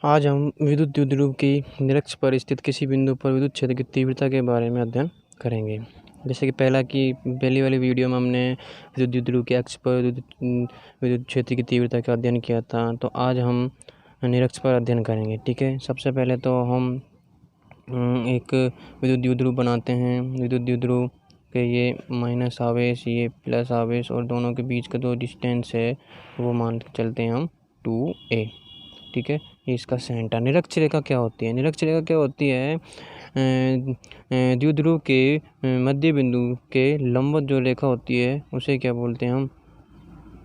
आज हम विद्युत द्विध्रुव की निरक्ष पर स्थित किसी बिंदु पर विद्युत क्षेत्र की तीव्रता के बारे में अध्ययन करेंगे। जैसे कि पहली वाली वीडियो में हमने विद्युत द्विध्रुव के अक्ष पर विद्युत क्षेत्र की तीव्रता का अध्ययन किया था, तो आज हम निरक्ष पर अध्ययन करेंगे। ठीक है, सबसे पहले तो हम एक विद्युत द्विध्रुव बनाते हैं। विद्युत द्विध्रुव के ये माइनस आवेश, ये प्लस आवेश और दोनों के बीच का जो डिस्टेंस है वो मान के चलते हैं हम 2a। ठीक है, ये इसका सेंटर। निरक्ष रेखा क्या होती है? निरक्ष रेखा क्या होती है? द्विध्रुव के मध्य बिंदु के लंबवत जो रेखा होती है उसे क्या बोलते हैं? हम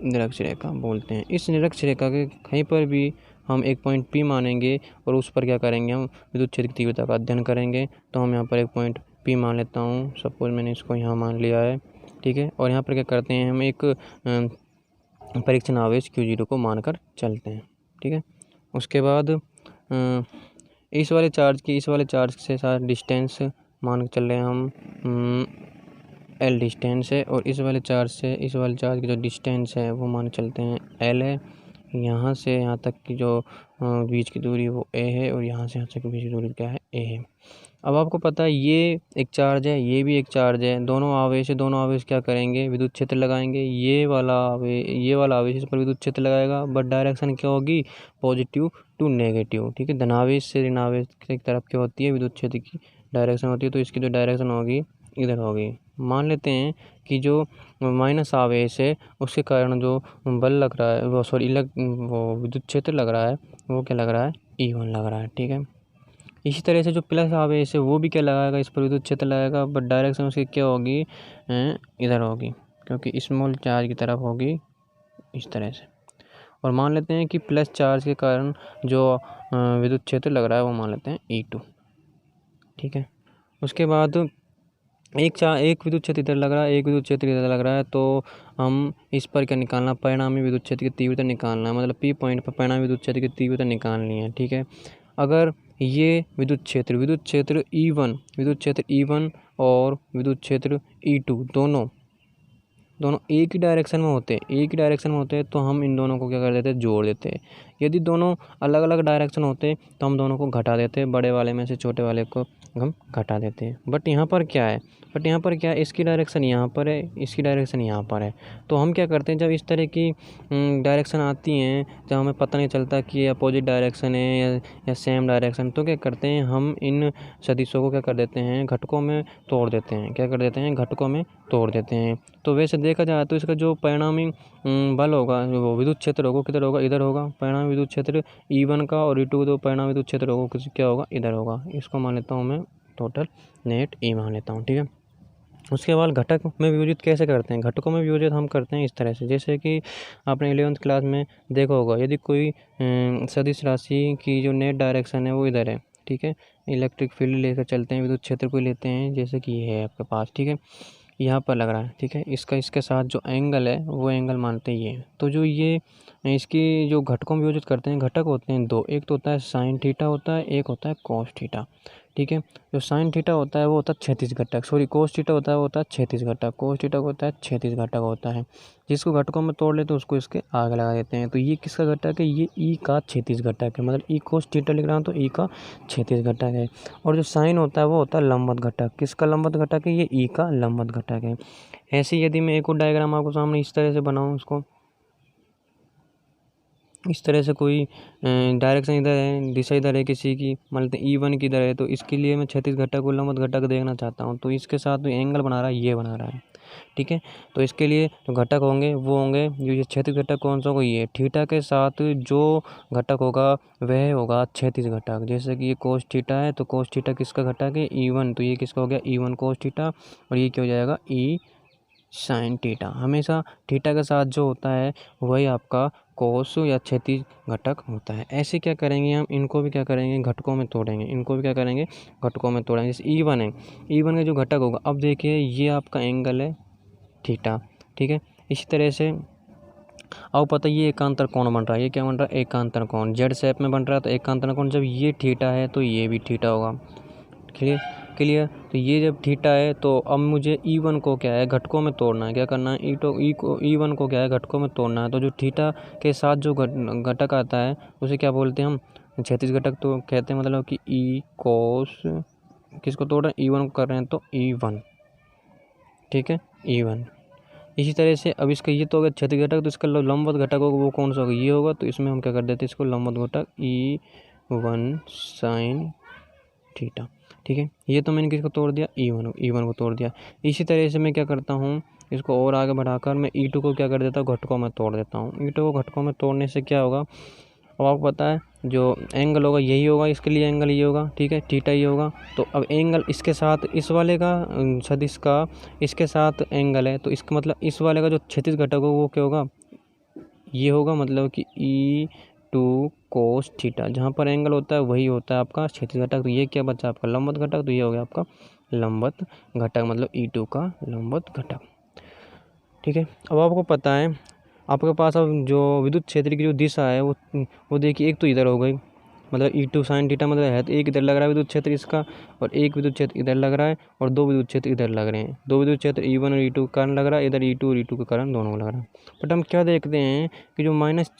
निरक्ष रेखा बोलते हैं। इस निरक्ष रेखा के कहीं पर भी हम एक पॉइंट P मानेंगे और उस पर क्या करेंगे? हम विद्युत क्षेत्र की तीव्रता का अध्ययन करेंगे। तो हम यहाँ पर एक पॉइंट P मान लेता हूँ। सपोज मैंने इसको यहाँ मान लिया है। ठीक है, और यहाँ पर क्या करते हैं? हम एक परीक्षण आवेश Q0 को मानकर चलते हैं। ठीक है, उसके बाद इस वाले चार्ज से सारा डिस्टेंस मान के चल रहे हैं हम L डिस्टेंस है, और इस वाले चार्ज की जो डिस्टेंस है वो मान के चलते हैं L है। यहाँ से यहाँ तक की जो बीच की दूरी वो A है, और यहाँ से यहाँ तक की बीच की दूरी क्या है? A है। अब आपको पता है ये एक चार्ज है, ये भी एक चार्ज है, दोनों आवेश क्या करेंगे? विद्युत क्षेत्र लगाएंगे। ये वाला आवेश इस पर विद्युत क्षेत्र लगाएगा, बट डायरेक्शन क्या होगी? Positive to negative. ठीक है, धनावेश से ऋणावेश की तरफ क्या होती है? विद्युत क्षेत्र की डायरेक्शन होती है। तो इसकी जो डायरेक्शन होगी इधर होगी। मान लेते हैं कि जो माइनस आवेश है उसके कारण जो बल लग रहा है वो विद्युत क्षेत्र लग रहा है, वो क्या लग रहा है? E1 लग रहा है। ठीक है, इसी तरह से जो प्लस आवेश है वो भी क्या लगाएगा? इस पर विद्युत क्षेत्र लगाएगा, बट डायरेक्शन उसकी क्या होगी? इधर होगी, क्योंकि स्मॉल चार्ज की तरफ होगी इस तरह से। और मान लेते हैं कि प्लस चार्ज के कारण जो विद्युत क्षेत्र लग रहा है वो मान लेते हैं E2। ठीक है, उसके बाद एक विद्युत क्षेत्र इधर लग रहा है, एक विद्युत क्षेत्र इधर लग रहा है, तो हम इस पर क्या निकालना? परिणामी विद्युत क्षेत्र की तीव्रता निकालना है। मतलब P पॉइंट पर परिणामी विद्युत क्षेत्र की तीव्रता निकालनी है। ठीक है, अगर ये विद्युत क्षेत्र E1 और विद्युत क्षेत्र E2 दोनों एक ही डायरेक्शन में होते हैं, तो हम इन दोनों को क्या कर देते हैं? जोड़ देते हैं। यदि दोनों अलग अलग डायरेक्शन होते तो हम दोनों को घटा देते हैं, बड़े वाले में से छोटे वाले को हम घटा देते हैं। बट यहाँ पर क्या है? इसकी डायरेक्शन यहाँ पर है, इसकी डायरेक्शन यहाँ पर है। तो हम क्या करते हैं? जब इस तरह की डायरेक्शन आती हैं, जब हमें पता नहीं चलता कि ये अपोजिट डायरेक्शन है या सेम डायरेक्शन, तो क्या करते हैं? हम इन सदिशों को क्या कर देते हैं? घटकों में तोड़ देते हैं। क्या कर देते हैं? घटकों में तोड़ देते हैं। तो वैसे देखा जाए तो इसका जो परिणामी बल होगा, वो विद्युत क्षेत्र होगा, किधर होगा? इधर होगा। परिणामी विद्युत क्षेत्र E1 का, और E2 जो परिणामी विद्युत क्षेत्र होगा क्या होगा? इधर होगा। इसको मान लेता हूँ मैं टोटल नेट E मान लेता हूँ। ठीक है, उसके बाद घटक में विभाजित कैसे करते हैं? घटकों में विभाजित हम करते हैं इस तरह से, जैसे कि आपने 11th क्लास में देखा होगा। यदि कोई सदिश राशि की जो नेट डायरेक्शन है वो इधर है, ठीक है, इलेक्ट्रिक फील्ड लेकर चलते हैं, विद्युत क्षेत्र को लेते हैं, जैसे कि ये है आपके पास। ठीक है, यहाँ पर लग रहा है। ठीक है, इसके साथ जो एंगल है वो एंगल मानते हैं ये। तो जो ये इसकी जो घटकों में विभाजित करते हैं, घटक होते हैं दो। एक तो होता है साइन थीटा होता है, एक होता है कॉस थीटा। ठीक है, जो साइन थीटा होता है वो होता है क्षैतिज घटक, कॉस थीटा होता है वो होता है क्षैतिज घटक। कॉस थीटा होता है क्षैतिज घटक होता है, जिसको घटकों में तोड़ लेते हैं उसको इसके आगे लगा देते हैं। तो ये किसका घटक है? ये ई का क्षैतिज घटक है। मतलब ई कॉस थीटा लिख रहा हूँ तो ई का क्षैतिज घटक है। और जो साइन होता है वो होता है लंबवत घटक। किसका लंबवत घटक है? ये ई का लंबवत घटक है। ऐसे यदि मैं एक और डायग्राम आपको सामने इस तरह से बनाऊँ, इसको इस तरह से कोई डायरेक्शन इधर है, दिशा इधर है किसी की, मान लेते हैं E1 की इधर है, तो इसके लिए मैं क्षैतिज घटक और लंबवत घटक देखना चाहता हूँ। तो इसके साथ जो एंगल बना रहा है ये बना रहा है। ठीक है, तो इसके लिए जो घटक होंगे वो होंगे, जो ये क्षैतिज घटक कौन सा होगा? ये थीटा के साथ जो घटक होगा वह होगा क्षैतिज घटक। जैसे कि ये कोस थीटा है, तो कोस थीटा किसका घटक है? E1, तो ये किसका हो गया? E1 कोस थीटा, और ये क्या हो जाएगा? E sine theta. हमेशा थीटा के साथ जो होता है वही आपका कोस या क्षैतिज घटक होता है। ऐसे क्या करेंगे? हम इनको भी क्या करेंगे? घटकों में तोड़ेंगे। घटकों में तोड़ेंगे। जैसे E1 है, E1 का जो घटक होगा, अब देखिए ये आपका एंगल है थीटा। ठीक है, इसी तरह से अब पता ये एकांतर कोण बन रहा है। ये क्या बन रहा है? एकांतर कोण। जेड शेप में बन रहा है, तो एकांतर कोण जब ये थीटा है तो ये भी थीटा होगा। क्लियर। तो ये जब थीटा है, तो अब मुझे E1 को क्या है? घटकों में तोड़ना है। क्या करना है? E1 को क्या है? घटकों में तोड़ना है। तो जो थीटा के साथ जो घटक आता है उसे क्या बोलते हैं? हम क्षैतिज घटक तो कहते हैं मतलब कि ई कोस किसको तोड़ रहे हैं, E1 को कर रहे हैं तो E1, ठीक है, E1। इसी तरह से अब इसका ये तो हो गया क्षैतिज घटक, तो इसका लंबवत घटक होगा वो कौन सा होगा, ये होगा। तो इसमें हम क्या कर देते हैं, इसको लंबवत घटक E1 साइन थीटा, ठीक है। ये तो मैंने किसको तोड़ दिया, E1 को तोड़ दिया। इसी तरह से मैं क्या करता हूँ, इसको और आगे बढ़ाकर मैं E2 को क्या कर देता हूँ, घटकों में तोड़ देता हूँ। E2 को घटकों में तोड़ने से क्या होगा, अब आपको पता है जो एंगल होगा यही होगा, इसके लिए एंगल ये होगा, ठीक है, थीटा ये होगा। तो अब एंगल इसके साथ इस वाले का सदिश का इसके साथ एंगल है, तो इसका मतलब इस वाले का जो क्षैतिज घटक होगा वो क्या होगा, ये होगा, मतलब कि E2 कोस थीटा। जहाँ पर एंगल होता है वही होता है आपका क्षैतिज घटक। तो ये क्या बचा आपका लंबवत घटक, तो ये हो गया आपका लंबवत घटक, मतलब E2 का लंबवत घटक, ठीक है। अब आपको पता है आपके पास अब जो विद्युत क्षेत्र की जो दिशा है वो देखिए, एक तो इधर हो गई, मतलब E2 साइन थीटा, मतलब है तो एक इधर लग रहा है विद्युत क्षेत्र इसका, और एक विद्युत क्षेत्र इधर लग रहा है, और दो विद्युत क्षेत्र इधर लग रहे हैं। दो विद्युत क्षेत्र E1 और E2 के कारण लग रहा है, इधर E2 और E2 के कारण दोनों लग रहा है। बट हम क्या देखते हैं कि जो माइनस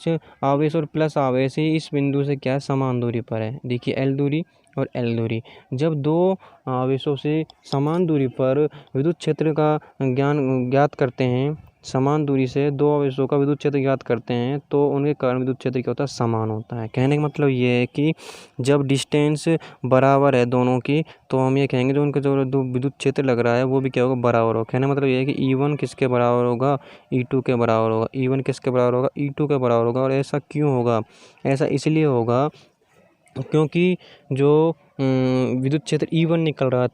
आवेश और प्लस आवेश है इस बिंदु से क्या समान दूरी पर है। देखिए L दूरी और L दूरी, जब दो आवेशों से समान दूरी पर विद्युत क्षेत्र का ज्ञात करते हैं, समान दूरी से दो आवेशों का विद्युत क्षेत्र ज्ञात करते हैं, तो उनके कारण विद्युत क्षेत्र क्या होता है, समान होता है। कहने का मतलब ये है कि जब डिस्टेंस बराबर है दोनों की, तो हम ये कहेंगे जो उनका जो दो विद्युत क्षेत्र लग रहा है वो भी क्या होगा, बराबर हो। कहने का मतलब ये है कि E1 किसके बराबर होगा, E2 के बराबर होगा। E1 किसके बराबर होगा, E2 के बराबर होगा। और ऐसा क्यों होगा, ऐसा इसलिए होगा क्योंकि जो विद्युत क्षेत्र E1 निकल रहा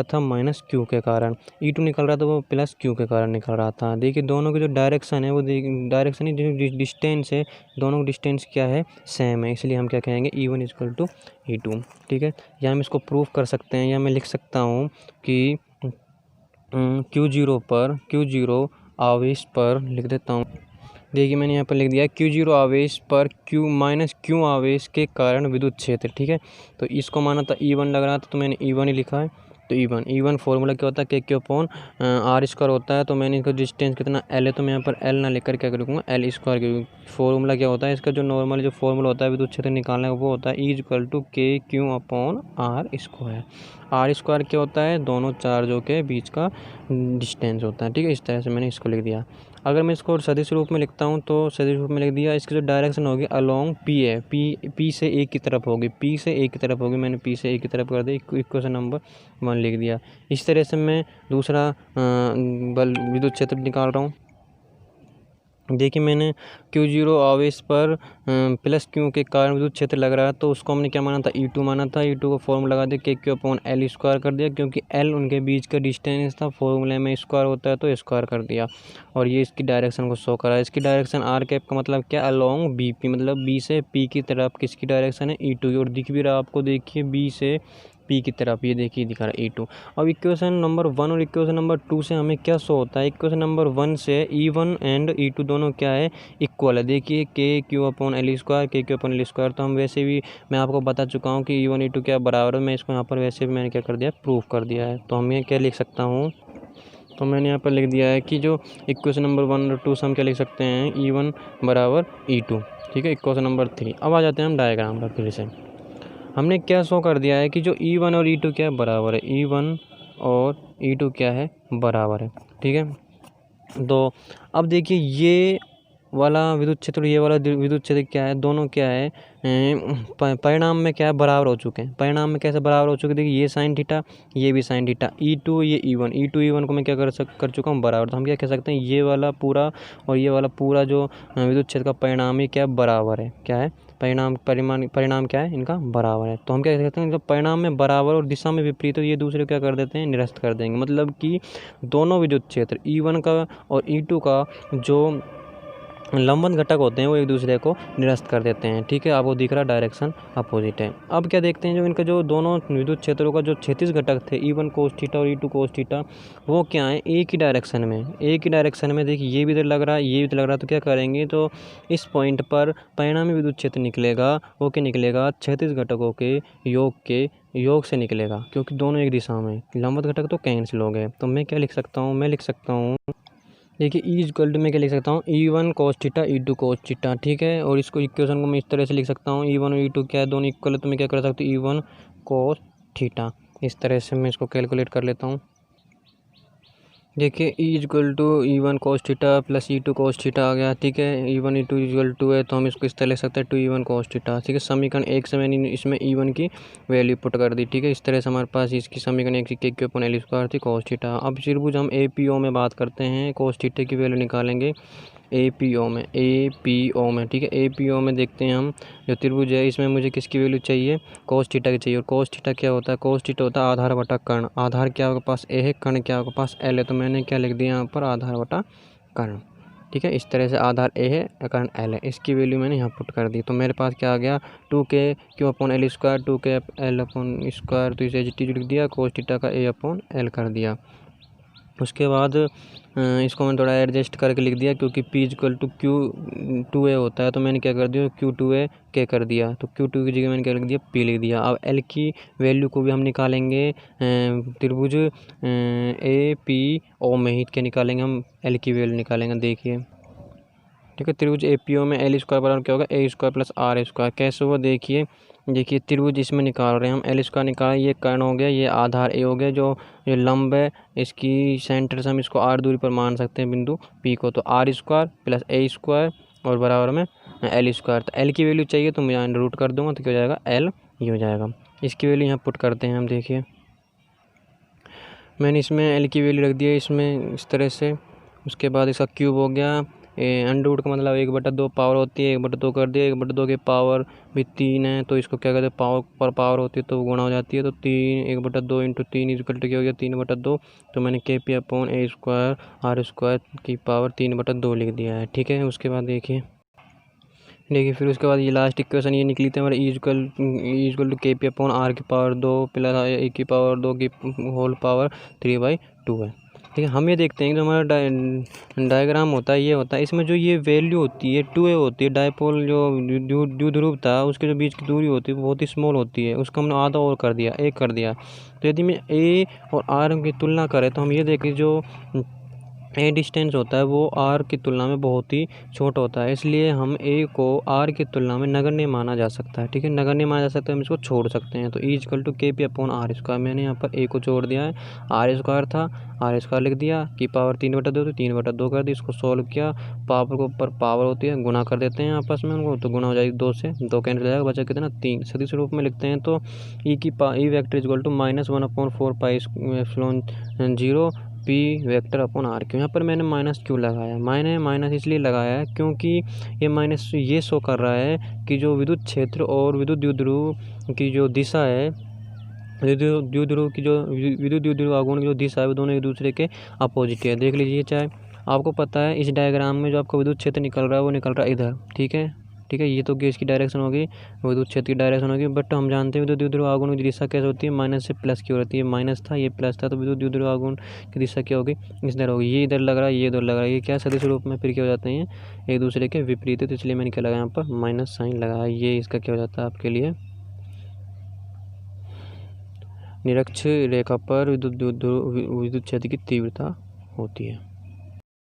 था माइनस Q के कारण, E2 निकल रहा था वो प्लस Q के कारण निकल रहा था। देखिए दोनों की जो डायरेक्शन है वो डायरेक्शन ही जो डिस्टेंस है, दोनों का डिस्टेंस क्या है, सेम है। इसलिए हम क्या कहेंगे, E1 इक्वल टू E2, ठीक है। या हम इसको प्रूफ कर सकते हैं, या मैं लिख सकता हूँ कि Q0 आवेश पर लिख देता हूँ। देखिए मैंने यहाँ पर लिख दिया है Q0 आवेश पर Q आवेश के कारण विद्युत क्षेत्र, ठीक है। तो इसको माना था E1 लग रहा था, तो मैंने E1 ही लिखा है। तो E1 फॉर्मूला क्या होता है, K/R² होता है। तो मैंने इसका डिस्टेंस कितना L है, तो मैं यहाँ पर L ना लेकर क्या लिखूँगा, L स्क्वायर क्योंकि फॉर्मूला क्या होता है इसका, जो नॉर्मल जो फॉर्मूला होता है विद्युत क्षेत्र निकालने का वो होता है E=KQ/R²। R² क्या होता है, दोनों चार्जों के बीच का डिस्टेंस होता है, ठीक है। इस तरह से मैंने इसको लिख दिया। अगर मैं इसको सदिश रूप में लिखता हूँ तो सदिश रूप में लिख दिया, इसकी जो डायरेक्शन होगी अलोंग P है, P से A की तरफ होगी, मैंने P से A की तरफ कर दी, इक्वेशन नंबर 1 लिख दिया। इस तरह से मैं दूसरा बल विद्युत क्षेत्र निकाल रहा हूँ। देखिए मैंने Q0 आवेश पर प्लस Q के कारण विद्युत क्षेत्र लग रहा है, तो उसको हमने क्या माना था, E2 माना था। E2 को फॉर्मूला लगा दिया KQ/L² कर दिया, क्योंकि L उनके बीच का डिस्टेंस था, फॉर्मूले में स्क्वायर होता है तो स्क्वायर कर दिया। और ये इसकी डायरेक्शन को शो करा। इसकी डायरेक्शन R कैप का मतलब क्या, अलोंग BP, मतलब B से P की तरफ किसकी डायरेक्शन है, E2 की। और दिख भी रहा आपको, देखिए B से P की तरफ, ये देखिए दिखा रहा है E2। अब इक्वेशन नंबर 1 और इक्वेशन नंबर 2 से हमें क्या शो होता है, इक्वेशन नंबर 1 से E1 एंड E2 दोनों क्या है, इक्वल है। देखिए KQ/L², तो हम वैसे भी मैं आपको बता चुका हूँ कि E1 E2 क्या बराबर है। मैं इसको यहाँ पर वैसे भी मैंने क्या कर दिया, प्रूफ कर दिया है। तो हम ये क्या लिख सकता हूँ, तो मैंने यहाँ पर लिख दिया है कि जो इक्वेशन नंबर 1 और 2 से हम क्या लिख सकते हैं, E1 बराबर E2, ठीक है। Equation number 3। अब आ जाते हैं हम डायग्राम पर। फिर से हमने क्या शो कर दिया है कि जो E1 और E2 क्या है, बराबर है, E1 और E2 क्या है, बराबर है, ठीक है। तो अब देखिए ये वाला विद्युत क्षेत्र, ये वाला विद्युत क्षेत्र क्या है, दोनों क्या है, परिणाम में क्या है, बराबर हो चुके हैं। परिणाम में कैसे बराबर हो चुके हैं, देखिए ये साइन थीटा, ये भी साइन थीटा, E2 ये E1 को मैं क्या कर चुका हूँ, बराबर। तो हम क्या कह सकते हैं, ये वाला पूरा और ये वाला पूरा जो विद्युत क्षेत्र का परिणाम ही क्या बराबर है, क्या है, परिणाम क्या है, इनका बराबर है। तो हम क्या कह सकते हैं, जब परिणाम में बराबर और दिशा में विपरीत, तो ये दूसरे को क्या कर देते हैं, निरस्त कर देंगे। मतलब कि दोनों विद्युत क्षेत्र E1 का और E2 का जो लंबन घटक होते हैं वो एक दूसरे को निरस्त कर देते हैं, ठीक है। आपको दिख रहा डायरेक्शन अपोजिट है। अब क्या देखते हैं, जो इनका जो दोनों विद्युत क्षेत्रों का जो क्षैतिज घटक थे E1 कोस थीटा और E2 कोस थीटा, वो क्या है, एक ही डायरेक्शन में। देखिए ये भी इधर लग रहा है, ये भी इधर लग रहा है। तो क्या करेंगे, तो इस पॉइंट पर परिणामी विद्युत क्षेत्र निकलेगा, वो क्या निकलेगा, क्षैतिज घटकों के योग से निकलेगा, क्योंकि दोनों एक दिशा में। लंबवत घटक तो कैंसिल हो गए। तो मैं क्या लिख सकता हूँ, मैं लिख सकता हूँ देखिए ई इक्वल टू मैं क्या लिख सकता हूँ, E1 cos theta E2 cos theta, ठीक है। और इसको इक्वेशन को मैं इस तरह से लिख सकता हूँ, E1 और E2 क्या है, दोनों इक्वल है तो मैं क्या कर सकता हूँ, E1 cos थीटा। इस तरह से मैं इसको कैलकुलेट कर लेता हूँ। देखिए E equal to E1 cos theta plus E2 cos theta आ गया, ठीक है। E1 E2 इक्वल टू है तो हम इसको इस तरह लिख सकते हैं 2E1 cos थीटा, ठीक है। समीकरण 1 से मैंने इसमें E1 की वैल्यू पुट कर दी, ठीक है। इस तरह से हमारे पास इसकी समीकरण 1 की Q अपन L स्क्वायर थी cos थीटा। अब त्रिभुज हम APO में बात करते हैं, cos थीटा की वैल्यू निकालेंगे APO में, ठीक है। APO में देखते हैं हम, जो त्रिभुज है इसमें मुझे किसकी वैल्यू चाहिए, cos थीटा की चाहिए। और cos थीटा क्या होता है, cos थीटा होता है आधार बटा कर्ण। आधार क्या आपके पास A है, कर्ण क्या आपके पास L है, तो मैंने क्या लिख दिया यहाँ पर, आधार बटा कर्ण, ठीक है। इस तरह से आधार A है, कर्ण L है, इसकी वैल्यू मैंने यहाँ पुट कर दी। तो मेरे पास क्या आ गया, 2K Q upon L square, 2K L upon square, तो इसे एच लिख दिया, cos थीटा का A अपॉन L कर दिया। उसके बाद इसको मैंने थोड़ा एडजस्ट करके लिख दिया, क्योंकि P इक्वल टू Q2A होता है, तो मैंने क्या कर दिया, Q2A K कर दिया। तो Q2 की जगह मैंने क्या लिख दिया, P लिख दिया। अब L की वैल्यू को भी हम निकालेंगे त्रिभुज APO में ही क्या निकालेंगे, हम L की वैल्यू निकालेंगे। देखिए, ठीक है, त्रिभुज APO में L स्क्वायर बराबर क्या होगा, A square plus R square. कैसे हुआ, देखिए त्रिभुज इसमें निकाल रहे हैं हम, L स्क्वायर निकाला, ये कर्ण हो गया, ये आधार A हो गया, जो लंब है इसकी सेंटर से हम इसको R दूरी पर मान सकते हैं बिंदु P को। तो R square plus A square और बराबर में L स्क्वायर। तो L की वैल्यू चाहिए तो मैं यहाँ रूट कर दूंगा, तो क्या हो जाएगा, L ही हो जाएगा। इसकी वैल्यू यहाँ पुट करते हैं हम। देखिए मैंने इसमें L की वैल्यू रख दी है इसमें इस तरह से। उसके बाद इसका क्यूब हो गया, अंडर रूट का मतलब 1/2 पावर होती है, 1/2 कर दिया, 1/2 की पावर भी 3 है, तो इसको क्या कहते हैं, पावर पर पावर होती है तो गुणा हो जाती है। तो 1/2 इंटू 3 इक्वल टू क्या हो गया, 3/2। तो मैंने KP upon A square R square की पावर 3/2 लिख दिया है, ठीक है। उसके बाद देखिए फिर उसके बाद ये लास्ट इक्वेशन ये निकली थी हमारे, equal to KP upon R की पावर 2 प्लस A की पावर 2 की होल पावर 3/2 है, ठीक है। हम ये देखते हैं कि जो हमारा डायग्राम होता है, ये होता है, इसमें जो ये वैल्यू होती है 2A होती है, डायपोल जो द्विध्रुव था उसके जो बीच की दूरी होती है बहुत ही स्मॉल होती है, उसको हमने आधा और कर दिया, 1 कर दिया। तो यदि मैं A और R की तुलना करें तो हम ये देखें जो A डिस्टेंस होता है वो R की तुलना में बहुत ही छोटा होता है, इसलिए हम A को R की तुलना में नगण्य माना जा सकता है, ठीक है। नगण्य माना जा सकता है, हम इसको छोड़ सकते हैं। तो E equal to KP upon R square, मैंने यहाँ पर A को छोड़ दिया है, R स्क्वायर था, R स्क्वायर लिख दिया, की पावर 3/2 तो 3/2 कर दी। इसको सॉल्व किया, पावर के ऊपर पावर होती है, गुना कर देते हैं आपस में उनको, तो गुना हो जाएगी 2 से 2 कैंसिल हो जाएगा, बचा कितना 3। सदिश रूप में लिखते हैं तो E vector equal to -1/4 pi epsilon 0 P vector upon R क्यों। यहाँ पर मैंने माइनस क्यों लगाया, मैंने माइनस इसलिए लगाया है क्योंकि ये माइनस ये शो कर रहा है कि जो विद्युत क्षेत्र और विद्युत द्विध्रुव की जो दिशा है, विद्युत द्विध्रुव आघूर्ण की जो दिशा है वो दोनों एक दूसरे के अपोजिट है। देख लीजिए, चाहे आपको पता है इस डायग्राम में जो आपका विद्युत क्षेत्र निकल रहा है वो निकल रहा है इधर, ठीक है, ठीक है। ये तो गैस की डायरेक्शन होगी, विद्युत क्षेत्र की डायरेक्शन होगी, बट हम जानते हैं विद्युत द्विध्रुव आघूर्ण की दिशा कैसे होती है, माइनस से प्लस की होती है। माइनस था, ये प्लस था, तो विद्युत द्विध्रुव आघूर्ण की दिशा क्या होगी, इस तरह होगी। ये इधर लग रहा है, ये इधर लग रहा है, ये क्या सदिश रूप में फिर क्या हो जाते हैं, एक दूसरे के विपरीत है, तो इसलिए मैंने क्या लगाया यहाँ पर माइनस साइन लगाया। ये इसका क्या हो जाता है आपके लिए, निरक्ष रेखा पर विद्युत क्षेत्र की तीव्रता होती है।